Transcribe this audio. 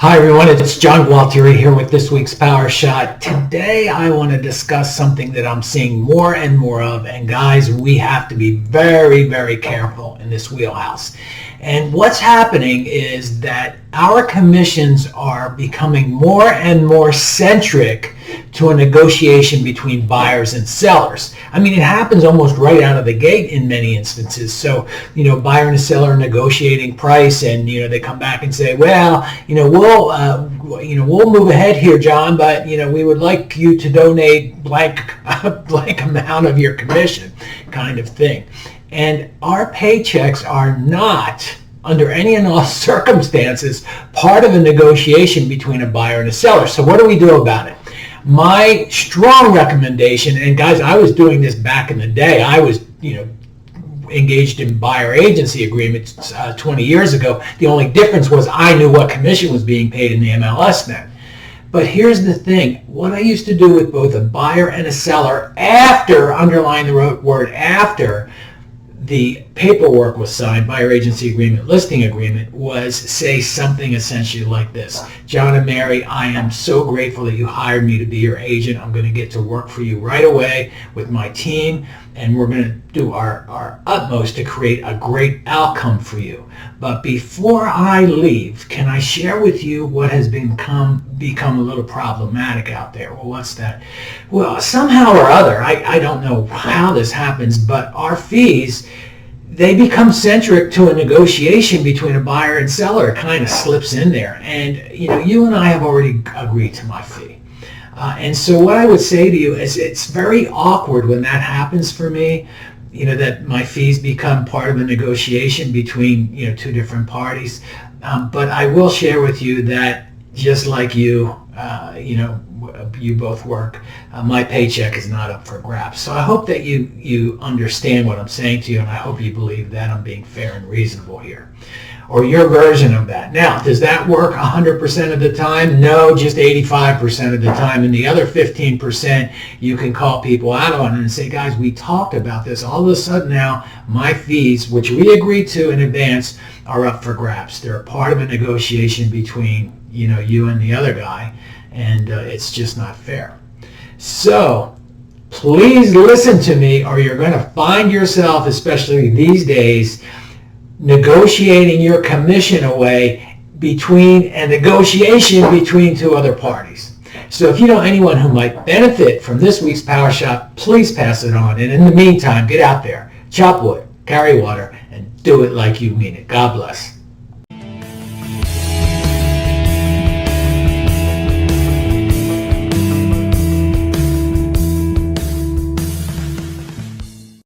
Hi everyone, it's John Gualtieri here with this week's Power Shot. Today I want to discuss something that I'm seeing more and more of, and guys, we have to be very, very careful in this wheelhouse. And what's happening is that our commissions are becoming more and more centric to a negotiation between buyers and sellers. I mean, it happens almost right out of the gate in many instances. So, buyer and a seller are negotiating price, and they come back and say, well, we'll move ahead here, John, but we would like you to donate blank amount of your commission, kind of thing. And our paychecks are not, under any and all circumstances, part of a negotiation between a buyer and a seller. So what do we do about it? My strong recommendation, and guys, I was doing this back in the day. I was, engaged in buyer agency agreements 20 years ago. The only difference was I knew what commission was being paid in the MLS then. But here's the thing. What I used to do with both a buyer and a seller after, underline the word after, the paperwork was signed, buyer agency agreement, listing agreement, was say something essentially like this. John and Mary, I am so grateful that you hired me to be your agent. I'm going to get to work for you right away with my team, and we're going to do our utmost to create a great outcome for you. But before I leave, can I share with you what has become a little problematic out there? Well, what's that? Well, somehow or other, I don't know how this happens, but our fees, they become centric to a negotiation between a buyer and seller. It kind of slips in there. And, you and I have already agreed to my fee. And so what I would say to you is it's very awkward when that happens for me, that my fees become part of a negotiation between, two different parties. But I will share with you that just like you both work, my paycheck is not up for grabs. So I hope that you understand what I'm saying to you, and I hope you believe that I'm being fair and reasonable here, or your version of that. Now, does that work 100% of the time? No, just 85% of the time. And the other 15%, you can call people out on and say, guys, we talked about this. All of a sudden now, my fees, which we agreed to in advance, are up for grabs. They're a part of a negotiation between you and the other guy, and it's just not fair. So please listen to me, or you're going to find yourself, especially these days, negotiating your commission away between a negotiation between two other parties. So if you know anyone who might benefit from this week's Power Shot, please pass it on. And in the meantime, get out there, chop wood, carry water, and do it like you mean it. God bless.